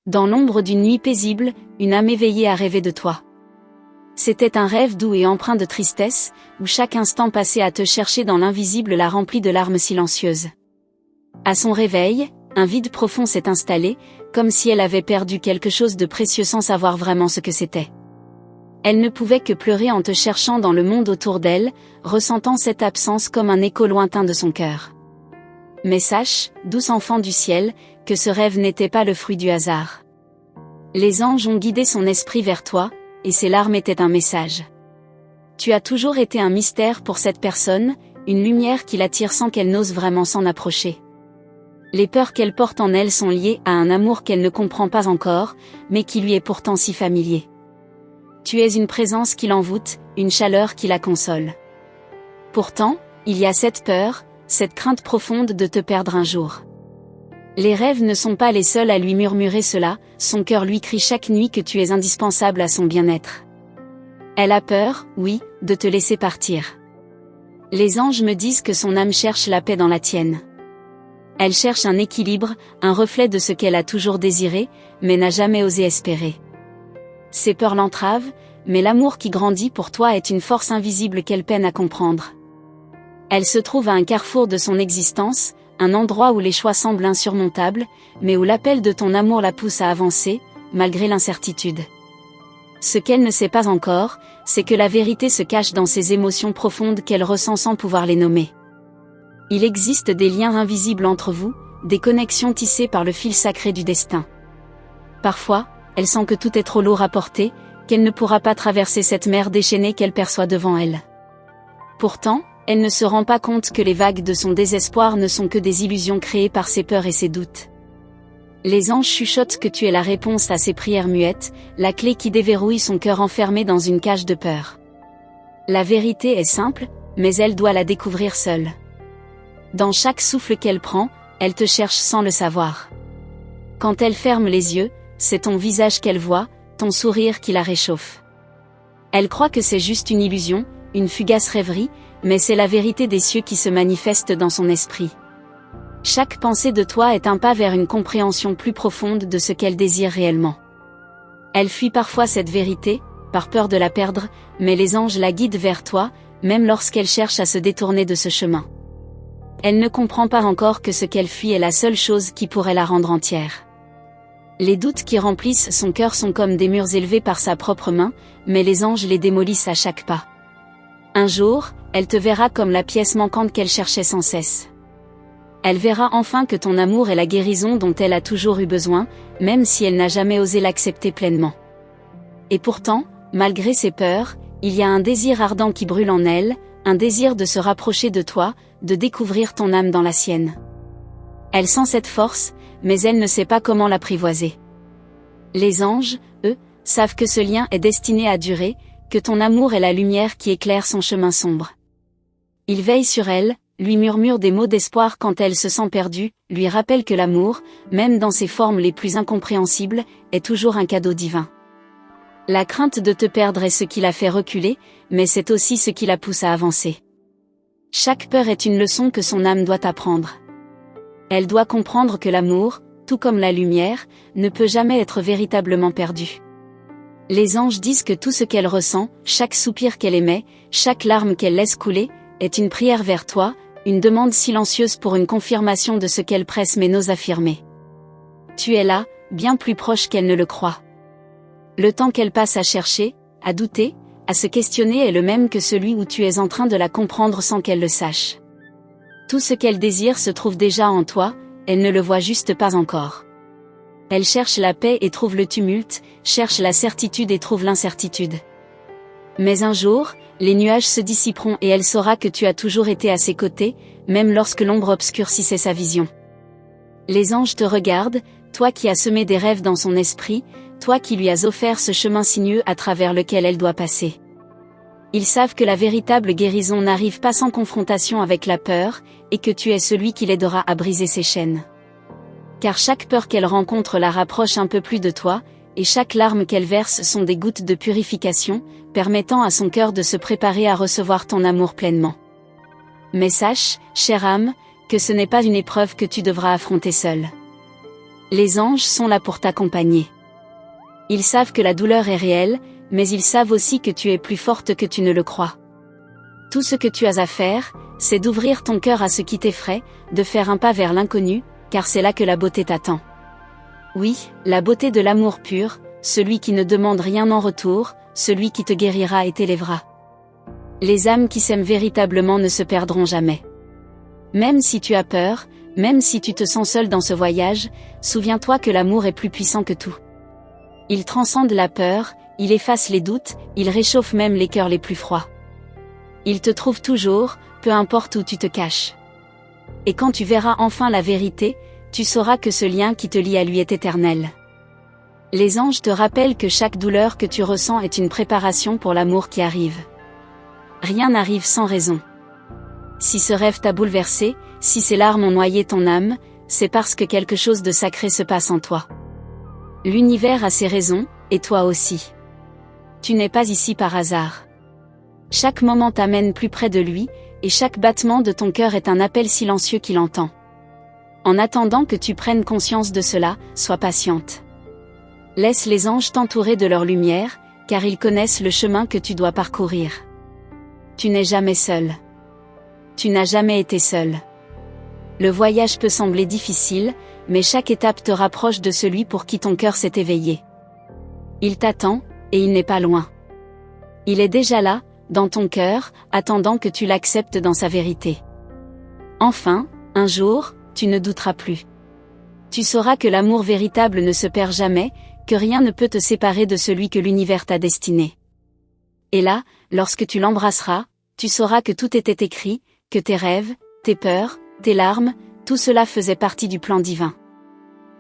Dans l'ombre d'une nuit paisible, une âme éveillée a rêvé de toi. C'était un rêve doux et empreint de tristesse, où chaque instant passé à te chercher dans l'invisible la remplit de larmes silencieuses. À son réveil, un vide profond s'est installé, comme si elle avait perdu quelque chose de précieux sans savoir vraiment ce que c'était. Elle ne pouvait que pleurer en te cherchant dans le monde autour d'elle, ressentant cette absence comme un écho lointain de son cœur. Mais sache, douce enfant du ciel, que ce rêve n'était pas le fruit du hasard. Les anges ont guidé son esprit vers toi, et ses larmes étaient un message. Tu as toujours été un mystère pour cette personne, une lumière qui l'attire sans qu'elle n'ose vraiment s'en approcher. Les peurs qu'elle porte en elle sont liées à un amour qu'elle ne comprend pas encore, mais qui lui est pourtant si familier. Tu es une présence qui l'envoûte, une chaleur qui la console. Pourtant, il y a cette peur, cette crainte profonde de te perdre un jour. Les rêves ne sont pas les seuls à lui murmurer cela, son cœur lui crie chaque nuit que tu es indispensable à son bien-être. Elle a peur, oui, de te laisser partir. Les anges me disent que son âme cherche la paix dans la tienne. Elle cherche un équilibre, un reflet de ce qu'elle a toujours désiré, mais n'a jamais osé espérer. Ses peurs l'entravent, mais l'amour qui grandit pour toi est une force invisible qu'elle peine à comprendre. Elle se trouve à un carrefour de son existence, un endroit où les choix semblent insurmontables, mais où l'appel de ton amour la pousse à avancer, malgré l'incertitude. Ce qu'elle ne sait pas encore, c'est que la vérité se cache dans ces émotions profondes qu'elle ressent sans pouvoir les nommer. Il existe des liens invisibles entre vous, des connexions tissées par le fil sacré du destin. Parfois, elle sent que tout est trop lourd à porter, qu'elle ne pourra pas traverser cette mer déchaînée qu'elle perçoit devant elle. Pourtant, elle ne se rend pas compte que les vagues de son désespoir ne sont que des illusions créées par ses peurs et ses doutes. Les anges chuchotent que tu es la réponse à ses prières muettes, la clé qui déverrouille son cœur enfermé dans une cage de peur. La vérité est simple, mais elle doit la découvrir seule. Dans chaque souffle qu'elle prend, elle te cherche sans le savoir. Quand elle ferme les yeux, c'est ton visage qu'elle voit, ton sourire qui la réchauffe. Elle croit que c'est juste une illusion, une fugace rêverie, mais c'est la vérité des cieux qui se manifeste dans son esprit. Chaque pensée de toi est un pas vers une compréhension plus profonde de ce qu'elle désire réellement. Elle fuit parfois cette vérité, par peur de la perdre, mais les anges la guident vers toi, même lorsqu'elle cherche à se détourner de ce chemin. Elle ne comprend pas encore que ce qu'elle fuit est la seule chose qui pourrait la rendre entière. Les doutes qui remplissent son cœur sont comme des murs élevés par sa propre main, mais les anges les démolissent à chaque pas. Un jour, elle te verra comme la pièce manquante qu'elle cherchait sans cesse. Elle verra enfin que ton amour est la guérison dont elle a toujours eu besoin, même si elle n'a jamais osé l'accepter pleinement. Et pourtant, malgré ses peurs, il y a un désir ardent qui brûle en elle, un désir de se rapprocher de toi, de découvrir ton âme dans la sienne. Elle sent cette force, mais elle ne sait pas comment l'apprivoiser. Les anges, eux, savent que ce lien est destiné à durer, que ton amour est la lumière qui éclaire son chemin sombre. Ils veillent sur elle, lui murmurent des mots d'espoir quand elle se sent perdue, lui rappellent que l'amour, même dans ses formes les plus incompréhensibles, est toujours un cadeau divin. La crainte de te perdre est ce qui la fait reculer, mais c'est aussi ce qui la pousse à avancer. Chaque peur est une leçon que son âme doit apprendre. Elle doit comprendre que l'amour, tout comme la lumière, ne peut jamais être véritablement perdu. Les anges disent que tout ce qu'elle ressent, chaque soupir qu'elle émet, chaque larme qu'elle laisse couler, est une prière vers toi, une demande silencieuse pour une confirmation de ce qu'elle presse mais n'ose affirmer. Tu es là, bien plus proche qu'elle ne le croit. Le temps qu'elle passe à chercher, à douter, à se questionner est le même que celui où tu es en train de la comprendre sans qu'elle le sache. Tout ce qu'elle désire se trouve déjà en toi, elle ne le voit juste pas encore. Elle cherche la paix et trouve le tumulte, cherche la certitude et trouve l'incertitude. Mais un jour, les nuages se dissiperont et elle saura que tu as toujours été à ses côtés, même lorsque l'ombre obscurcissait sa vision. Les anges te regardent, toi qui as semé des rêves dans son esprit, toi qui lui as offert ce chemin sinueux à travers lequel elle doit passer. Ils savent que la véritable guérison n'arrive pas sans confrontation avec la peur, et que tu es celui qui l'aidera à briser ses chaînes. Car chaque peur qu'elle rencontre la rapproche un peu plus de toi, et chaque larme qu'elle verse sont des gouttes de purification, permettant à son cœur de se préparer à recevoir ton amour pleinement. Mais sache, chère âme, que ce n'est pas une épreuve que tu devras affronter seule. Les anges sont là pour t'accompagner. Ils savent que la douleur est réelle, mais ils savent aussi que tu es plus forte que tu ne le crois. Tout ce que tu as à faire, c'est d'ouvrir ton cœur à ce qui t'effraie, de faire un pas vers l'inconnu, car c'est là que la beauté t'attend. Oui, la beauté de l'amour pur, celui qui ne demande rien en retour, celui qui te guérira et t'élèvera. Les âmes qui s'aiment véritablement ne se perdront jamais. Même si tu as peur, même si tu te sens seul dans ce voyage, souviens-toi que l'amour est plus puissant que tout. Il transcende la peur, il efface les doutes, il réchauffe même les cœurs les plus froids. Il te trouve toujours, peu importe où tu te caches. Et quand tu verras enfin la vérité, tu sauras que ce lien qui te lie à lui est éternel. Les anges te rappellent que chaque douleur que tu ressens est une préparation pour l'amour qui arrive. Rien n'arrive sans raison. Si ce rêve t'a bouleversé, si ces larmes ont noyé ton âme, c'est parce que quelque chose de sacré se passe en toi. L'univers a ses raisons, et toi aussi. Tu n'es pas ici par hasard. Chaque moment t'amène plus près de lui, et chaque battement de ton cœur est un appel silencieux qu'il entend. En attendant que tu prennes conscience de cela, sois patiente. Laisse les anges t'entourer de leur lumière, car ils connaissent le chemin que tu dois parcourir. Tu n'es jamais seul. Tu n'as jamais été seul. Le voyage peut sembler difficile, mais chaque étape te rapproche de celui pour qui ton cœur s'est éveillé. Il t'attend, et il n'est pas loin. Il est déjà là, dans ton cœur, attendant que tu l'acceptes dans sa vérité. Enfin, un jour, tu ne douteras plus. Tu sauras que l'amour véritable ne se perd jamais, que rien ne peut te séparer de celui que l'univers t'a destiné. Et là, lorsque tu l'embrasseras, tu sauras que tout était écrit, que tes rêves, tes peurs, tes larmes, tout cela faisait partie du plan divin.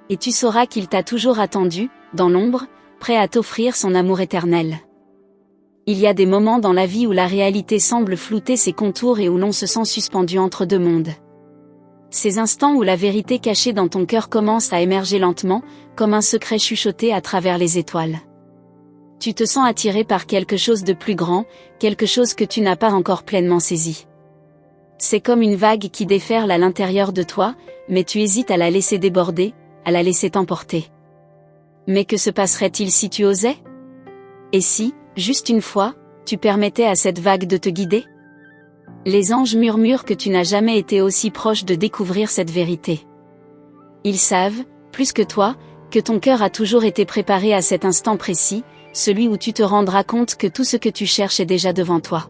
Et tu sauras qu'il t'a toujours attendu, dans l'ombre, prêt à t'offrir son amour éternel. Il y a des moments dans la vie où la réalité semble flouter ses contours et où l'on se sent suspendu entre deux mondes. Ces instants où la vérité cachée dans ton cœur commence à émerger lentement, comme un secret chuchoté à travers les étoiles. Tu te sens attiré par quelque chose de plus grand, quelque chose que tu n'as pas encore pleinement saisi. C'est comme une vague qui déferle à l'intérieur de toi, mais tu hésites à la laisser déborder, à la laisser t'emporter. Mais que se passerait-il si tu osais ? Et si, juste une fois, tu permettais à cette vague de te guider ? Les anges murmurent que tu n'as jamais été aussi proche de découvrir cette vérité. Ils savent, plus que toi, que ton cœur a toujours été préparé à cet instant précis, celui où tu te rendras compte que tout ce que tu cherches est déjà devant toi.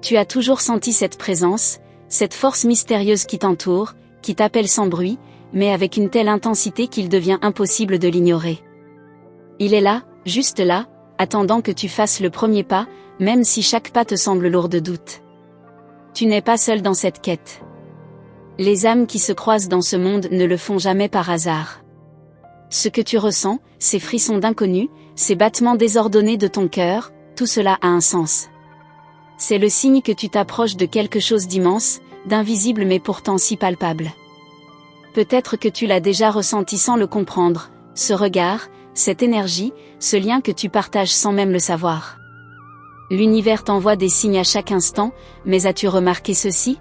Tu as toujours senti cette présence, cette force mystérieuse qui t'entoure, qui t'appelle sans bruit, mais avec une telle intensité qu'il devient impossible de l'ignorer. Il est là, juste là, attendant que tu fasses le premier pas, même si chaque pas te semble lourd de doute. Tu n'es pas seul dans cette quête. Les âmes qui se croisent dans ce monde ne le font jamais par hasard. Ce que tu ressens, ces frissons d'inconnu, ces battements désordonnés de ton cœur, tout cela a un sens. C'est le signe que tu t'approches de quelque chose d'immense, d'invisible mais pourtant si palpable. Peut-être que tu l'as déjà ressenti sans le comprendre, ce regard, cette énergie, ce lien que tu partages sans même le savoir. L'univers t'envoie des signes à chaque instant, mais as-tu remarqué ceci ?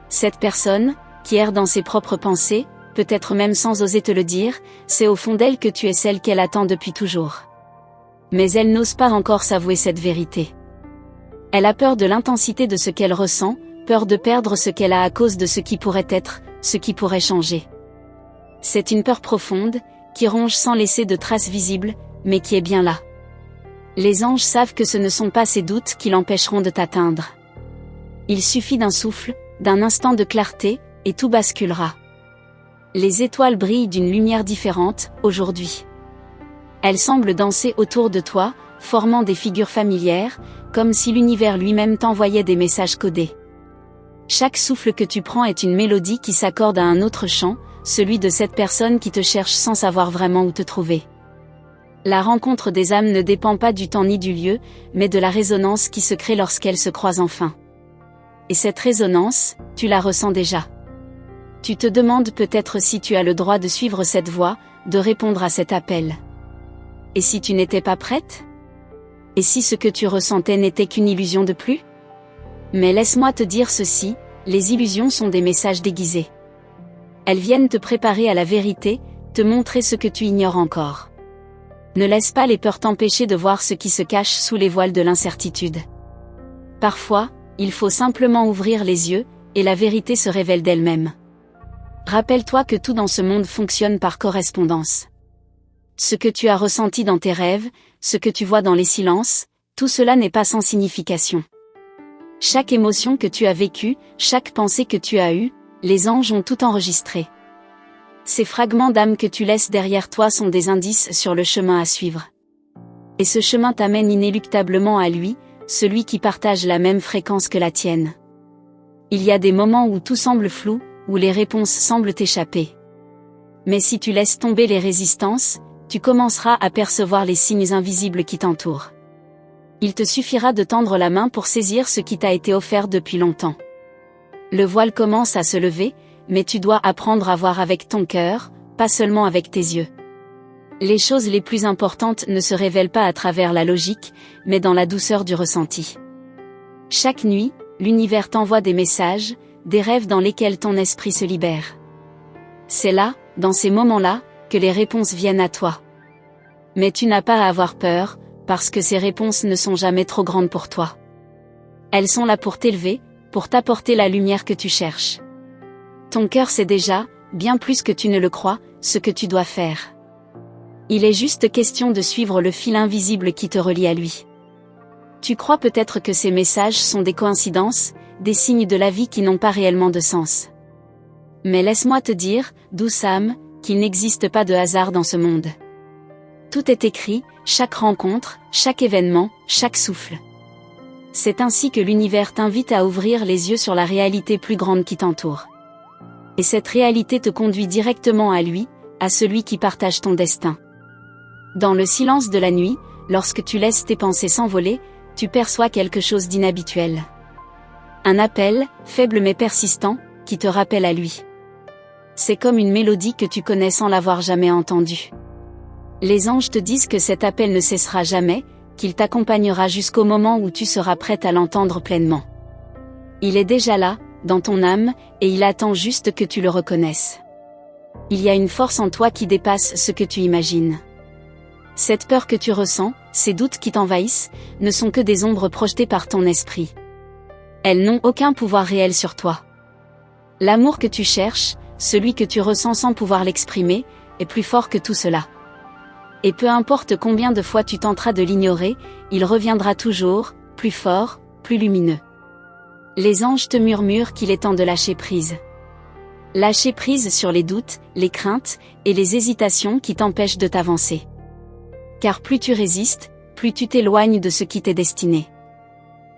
Cette personne, qui erre dans ses propres pensées, peut-être même sans oser te le dire, c'est au fond d'elle que tu es celle qu'elle attend depuis toujours. Mais elle n'ose pas encore s'avouer cette vérité. Elle a peur de l'intensité de ce qu'elle ressent, peur de perdre ce qu'elle a à cause de ce qui pourrait être, ce qui pourrait changer. C'est une peur profonde, qui ronge sans laisser de traces visibles, mais qui est bien là. Les anges savent que ce ne sont pas ces doutes qui l'empêcheront de t'atteindre. Il suffit d'un souffle, d'un instant de clarté, et tout basculera. Les étoiles brillent d'une lumière différente, aujourd'hui. Elles semblent danser autour de toi, formant des figures familières, comme si l'univers lui-même t'envoyait des messages codés. Chaque souffle que tu prends est une mélodie qui s'accorde à un autre chant, celui de cette personne qui te cherche sans savoir vraiment où te trouver. La rencontre des âmes ne dépend pas du temps ni du lieu, mais de la résonance qui se crée lorsqu'elles se croisent enfin. Et cette résonance, tu la ressens déjà. Tu te demandes peut-être si tu as le droit de suivre cette voie, de répondre à cet appel. Et si tu n'étais pas prête ? Et si ce que tu ressentais n'était qu'une illusion de plus ? Mais laisse-moi te dire ceci, les illusions sont des messages déguisés. Elles viennent te préparer à la vérité, te montrer ce que tu ignores encore. Ne laisse pas les peurs t'empêcher de voir ce qui se cache sous les voiles de l'incertitude. Parfois, il faut simplement ouvrir les yeux, et la vérité se révèle d'elle-même. Rappelle-toi que tout dans ce monde fonctionne par correspondance. Ce que tu as ressenti dans tes rêves, ce que tu vois dans les silences, tout cela n'est pas sans signification. Chaque émotion que tu as vécue, chaque pensée que tu as eue, les anges ont tout enregistré. Ces fragments d'âme que tu laisses derrière toi sont des indices sur le chemin à suivre. Et ce chemin t'amène inéluctablement à lui, celui qui partage la même fréquence que la tienne. Il y a des moments où tout semble flou, où les réponses semblent t'échapper. Mais si tu laisses tomber les résistances, tu commenceras à percevoir les signes invisibles qui t'entourent. Il te suffira de tendre la main pour saisir ce qui t'a été offert depuis longtemps. Le voile commence à se lever, mais tu dois apprendre à voir avec ton cœur, pas seulement avec tes yeux. Les choses les plus importantes ne se révèlent pas à travers la logique, mais dans la douceur du ressenti. Chaque nuit, l'univers t'envoie des messages, des rêves dans lesquels ton esprit se libère. C'est là, dans ces moments-là, que les réponses viennent à toi. Mais tu n'as pas à avoir peur, parce que ces réponses ne sont jamais trop grandes pour toi. Elles sont là pour t'élever, pour t'apporter la lumière que tu cherches. Ton cœur sait déjà, bien plus que tu ne le crois, ce que tu dois faire. Il est juste question de suivre le fil invisible qui te relie à lui. Tu crois peut-être que ces messages sont des coïncidences, des signes de la vie qui n'ont pas réellement de sens. Mais laisse-moi te dire, douce âme, qu'il n'existe pas de hasard dans ce monde. Tout est écrit, chaque rencontre, chaque événement, chaque souffle. C'est ainsi que l'univers t'invite à ouvrir les yeux sur la réalité plus grande qui t'entoure. Et cette réalité te conduit directement à lui, à celui qui partage ton destin. Dans le silence de la nuit, lorsque tu laisses tes pensées s'envoler, tu perçois quelque chose d'inhabituel. Un appel, faible mais persistant, qui te rappelle à lui. C'est comme une mélodie que tu connais sans l'avoir jamais entendue. Les anges te disent que cet appel ne cessera jamais, qu'il t'accompagnera jusqu'au moment où tu seras prête à l'entendre pleinement. Il est déjà là, dans ton âme, et il attend juste que tu le reconnaisses. Il y a une force en toi qui dépasse ce que tu imagines. Cette peur que tu ressens, ces doutes qui t'envahissent, ne sont que des ombres projetées par ton esprit. Elles n'ont aucun pouvoir réel sur toi. L'amour que tu cherches, celui que tu ressens sans pouvoir l'exprimer, est plus fort que tout cela. Et peu importe combien de fois tu tenteras de l'ignorer, il reviendra toujours, plus fort, plus lumineux. Les anges te murmurent qu'il est temps de lâcher prise. Lâcher prise sur les doutes, les craintes, et les hésitations qui t'empêchent de t'avancer. Car plus tu résistes, plus tu t'éloignes de ce qui t'est destiné.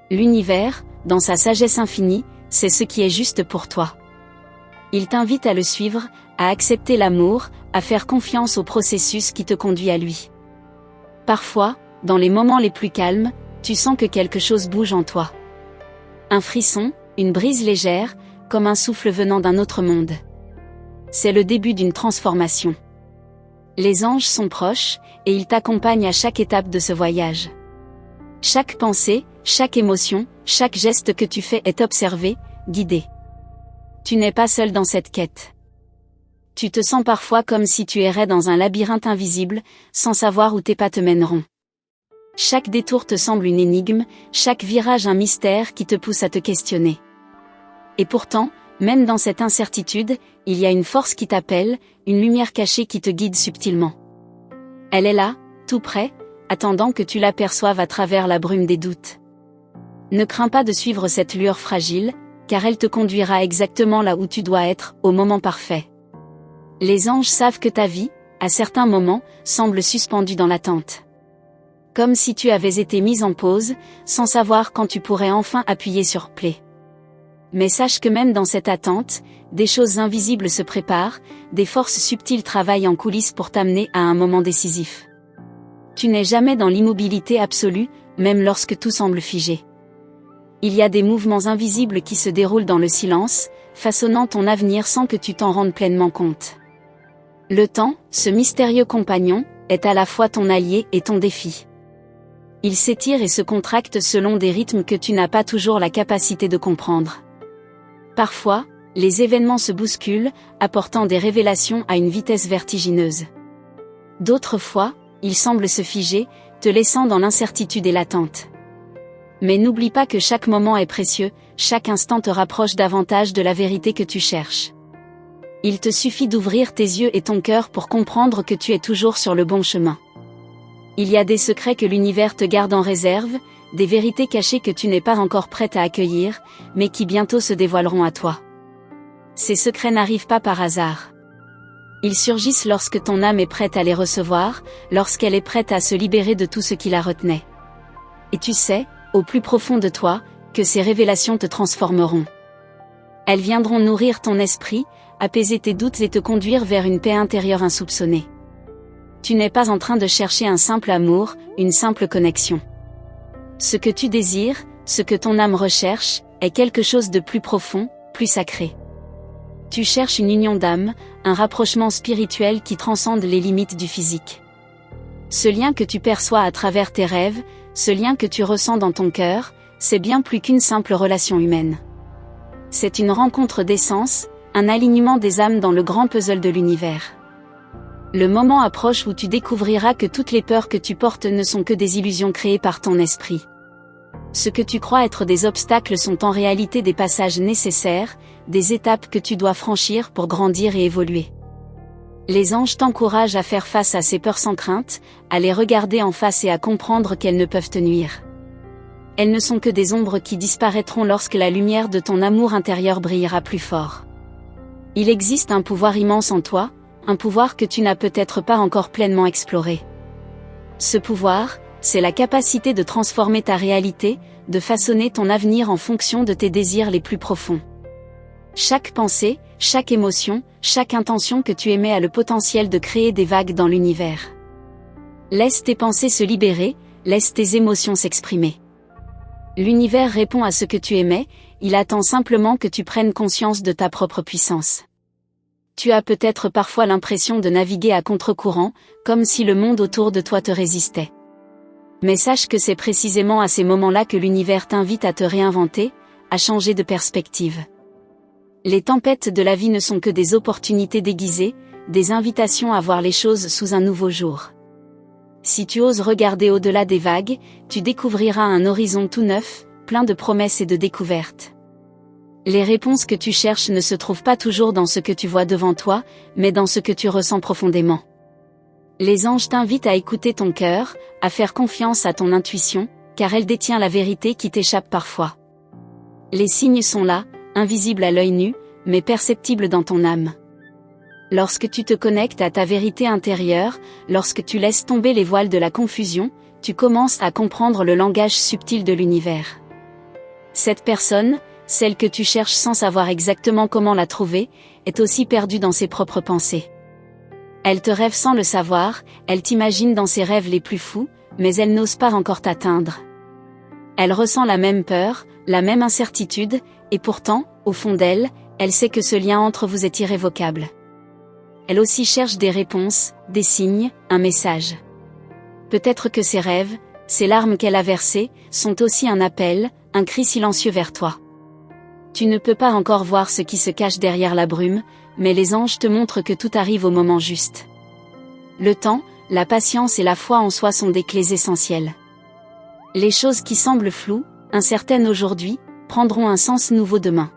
L'univers, dans sa sagesse infinie, sait ce qui est juste pour toi. Il t'invite à le suivre, à accepter l'amour, à faire confiance au processus qui te conduit à lui. Parfois, dans les moments les plus calmes, tu sens que quelque chose bouge en toi. Un frisson, une brise légère, comme un souffle venant d'un autre monde. C'est le début d'une transformation. Les anges sont proches, et ils t'accompagnent à chaque étape de ce voyage. Chaque pensée, chaque émotion, chaque geste que tu fais est observé, guidé. Tu n'es pas seul dans cette quête. Tu te sens parfois comme si tu errais dans un labyrinthe invisible, sans savoir où tes pas te mèneront. Chaque détour te semble une énigme, chaque virage un mystère qui te pousse à te questionner. Et pourtant, même dans cette incertitude, il y a une force qui t'appelle, une lumière cachée qui te guide subtilement. Elle est là, tout près, attendant que tu l'aperçoives à travers la brume des doutes. Ne crains pas de suivre cette lueur fragile, car elle te conduira exactement là où tu dois être, au moment parfait. Les anges savent que ta vie, à certains moments, semble suspendue dans l'attente. Comme si tu avais été mise en pause, sans savoir quand tu pourrais enfin appuyer sur play. Mais sache que même dans cette attente, des choses invisibles se préparent, des forces subtiles travaillent en coulisses pour t'amener à un moment décisif. Tu n'es jamais dans l'immobilité absolue, même lorsque tout semble figé. Il y a des mouvements invisibles qui se déroulent dans le silence, façonnant ton avenir sans que tu t'en rendes pleinement compte. Le temps, ce mystérieux compagnon, est à la fois ton allié et ton défi. Il s'étire et se contracte selon des rythmes que tu n'as pas toujours la capacité de comprendre. Parfois, Les événements se bousculent, apportant des révélations à une vitesse vertigineuse. D'autres fois, ils semblent se figer, te laissant dans l'incertitude et l'attente. Mais n'oublie pas que chaque moment est précieux, chaque instant te rapproche davantage de la vérité que tu cherches. Il te suffit d'ouvrir tes yeux et ton cœur pour comprendre que tu es toujours sur le bon chemin. Il y a des secrets que l'univers te garde en réserve, des vérités cachées que tu n'es pas encore prête à accueillir, mais qui bientôt se dévoileront à toi. Ces secrets n'arrivent pas par hasard. Ils surgissent lorsque ton âme est prête à les recevoir, lorsqu'elle est prête à se libérer de tout ce qui la retenait. Et tu sais, au plus profond de toi, que ces révélations te transformeront. Elles viendront nourrir ton esprit, apaiser tes doutes et te conduire vers une paix intérieure insoupçonnée. Tu n'es pas en train de chercher un simple amour, une simple connexion. Ce que tu désires, ce que ton âme recherche, est quelque chose de plus profond, plus sacré. Tu cherches une union d'âme, un rapprochement spirituel qui transcende les limites du physique. Ce lien que tu perçois à travers tes rêves, ce lien que tu ressens dans ton cœur, c'est bien plus qu'une simple relation humaine. C'est une rencontre d'essence, un alignement des âmes dans le grand puzzle de l'univers. Le moment approche où tu découvriras que toutes les peurs que tu portes ne sont que des illusions créées par ton esprit. Ce que tu crois être des obstacles sont en réalité des passages nécessaires, des étapes que tu dois franchir pour grandir et évoluer. Les anges t'encouragent à faire face à ces peurs sans crainte, à les regarder en face et à comprendre qu'elles ne peuvent te nuire. Elles ne sont que des ombres qui disparaîtront lorsque la lumière de ton amour intérieur brillera plus fort. Il existe un pouvoir immense en toi, un pouvoir que tu n'as peut-être pas encore pleinement exploré. Ce pouvoir, c'est la capacité de transformer ta réalité, de façonner ton avenir en fonction de tes désirs les plus profonds. Chaque pensée, chaque émotion, chaque intention que tu émets a le potentiel de créer des vagues dans l'univers. Laisse tes pensées se libérer, laisse tes émotions s'exprimer. L'univers répond à ce que tu émets, il attend simplement que tu prennes conscience de ta propre puissance. Tu as peut-être parfois l'impression de naviguer à contre-courant, comme si le monde autour de toi te résistait. Mais sache que c'est précisément à ces moments-là que l'univers t'invite à te réinventer, à changer de perspective. Les tempêtes de la vie ne sont que des opportunités déguisées, des invitations à voir les choses sous un nouveau jour. Si tu oses regarder au-delà des vagues, tu découvriras un horizon tout neuf, plein de promesses et de découvertes. Les réponses que tu cherches ne se trouvent pas toujours dans ce que tu vois devant toi, mais dans ce que tu ressens profondément. Les anges t'invitent à écouter ton cœur, à faire confiance à ton intuition, car elle détient la vérité qui t'échappe parfois. Les signes sont là, invisibles à l'œil nu, mais perceptibles dans ton âme. Lorsque tu te connectes à ta vérité intérieure, lorsque tu laisses tomber les voiles de la confusion, tu commences à comprendre le langage subtil de l'univers. Cette personne, celle que tu cherches sans savoir exactement comment la trouver, est aussi perdue dans ses propres pensées. Elle te rêve sans le savoir, elle t'imagine dans ses rêves les plus fous, mais elle n'ose pas encore t'atteindre. Elle ressent la même peur, la même incertitude, et pourtant, au fond d'elle, elle sait que ce lien entre vous est irrévocable. Elle aussi cherche des réponses, des signes, un message. Peut-être que ses rêves, ces larmes qu'elle a versées, sont aussi un appel, un cri silencieux vers toi. Tu ne peux pas encore voir ce qui se cache derrière la brume, mais les anges te montrent que tout arrive au moment juste. Le temps, la patience et la foi en soi sont des clés essentielles. Les choses qui semblent floues, incertaines aujourd'hui, prendront un sens nouveau demain.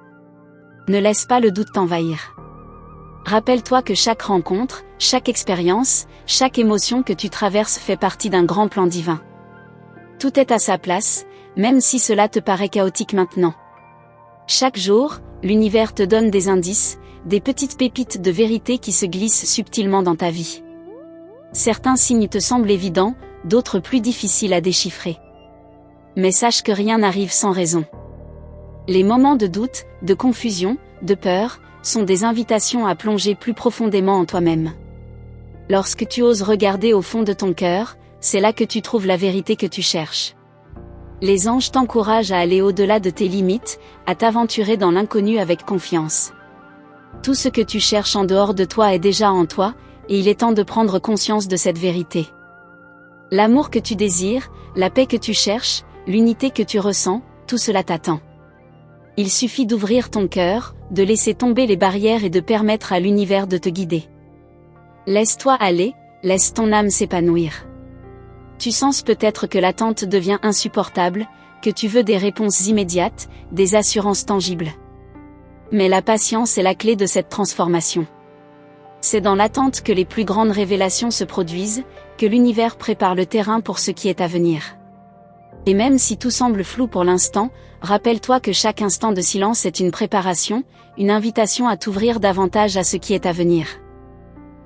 Ne laisse pas le doute t'envahir. Rappelle-toi que chaque rencontre, chaque expérience, chaque émotion que tu traverses fait partie d'un grand plan divin. Tout est à sa place, même si cela te paraît chaotique maintenant. Chaque jour, l'univers te donne des indices, des petites pépites de vérité qui se glissent subtilement dans ta vie. Certains signes te semblent évidents, d'autres plus difficiles à déchiffrer. Mais sache que rien n'arrive sans raison. Les moments de doute, de confusion, de peur, sont des invitations à plonger plus profondément en toi-même. Lorsque tu oses regarder au fond de ton cœur, c'est là que tu trouves la vérité que tu cherches. Les anges t'encouragent à aller au-delà de tes limites, à t'aventurer dans l'inconnu avec confiance. Tout ce que tu cherches en dehors de toi est déjà en toi, et il est temps de prendre conscience de cette vérité. L'amour que tu désires, la paix que tu cherches, l'unité que tu ressens, tout cela t'attend. Il suffit d'ouvrir ton cœur, de laisser tomber les barrières et de permettre à l'univers de te guider. Laisse-toi aller, laisse ton âme s'épanouir. Tu sens peut-être que l'attente devient insupportable, que tu veux des réponses immédiates, des assurances tangibles. Mais la patience est la clé de cette transformation. C'est dans l'attente que les plus grandes révélations se produisent, que l'univers prépare le terrain pour ce qui est à venir. Et même si tout semble flou pour l'instant, rappelle-toi que chaque instant de silence est une préparation, une invitation à t'ouvrir davantage à ce qui est à venir.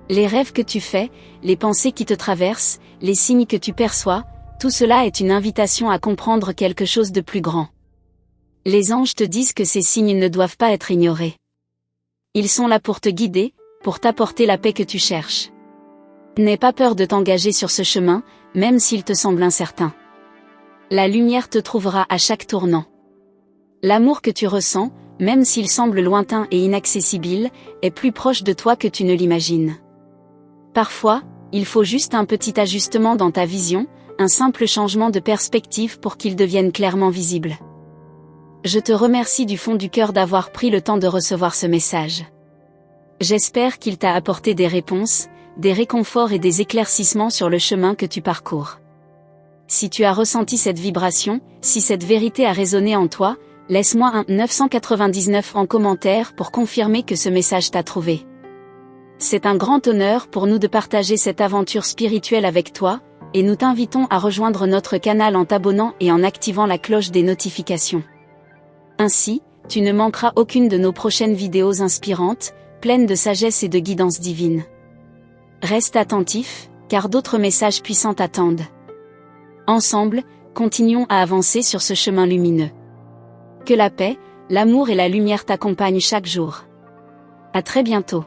Les rêves que tu fais, les pensées qui te traversent, les signes que tu perçois, tout cela est une invitation à comprendre quelque chose de plus grand. Les anges te disent que ces signes ne doivent pas être ignorés. Ils sont là pour te guider, pour t'apporter la paix que tu cherches. N'aie pas peur de t'engager sur ce chemin, même s'il te semble incertain. La lumière te trouvera à chaque tournant. L'amour que tu ressens, même s'il semble lointain et inaccessible, est plus proche de toi que tu ne l'imagines. Parfois, il faut juste un petit ajustement dans ta vision, un simple changement de perspective pour qu'il devienne clairement visible. Je te remercie du fond du cœur d'avoir pris le temps de recevoir ce message. J'espère qu'il t'a apporté des réponses, des réconforts et des éclaircissements sur le chemin que tu parcours. Si tu as ressenti cette vibration, si cette vérité a résonné en toi, laisse-moi un 999 en commentaire pour confirmer que ce message t'a trouvé. C'est un grand honneur pour nous de partager cette aventure spirituelle avec toi, et nous t'invitons à rejoindre notre canal en t'abonnant et en activant la cloche des notifications. Ainsi, tu ne manqueras aucune de nos prochaines vidéos inspirantes, pleines de sagesse et de guidance divine. Reste attentif, car d'autres messages puissants t'attendent. Ensemble, continuons à avancer sur ce chemin lumineux. Que la paix, l'amour et la lumière t'accompagnent chaque jour. À très bientôt.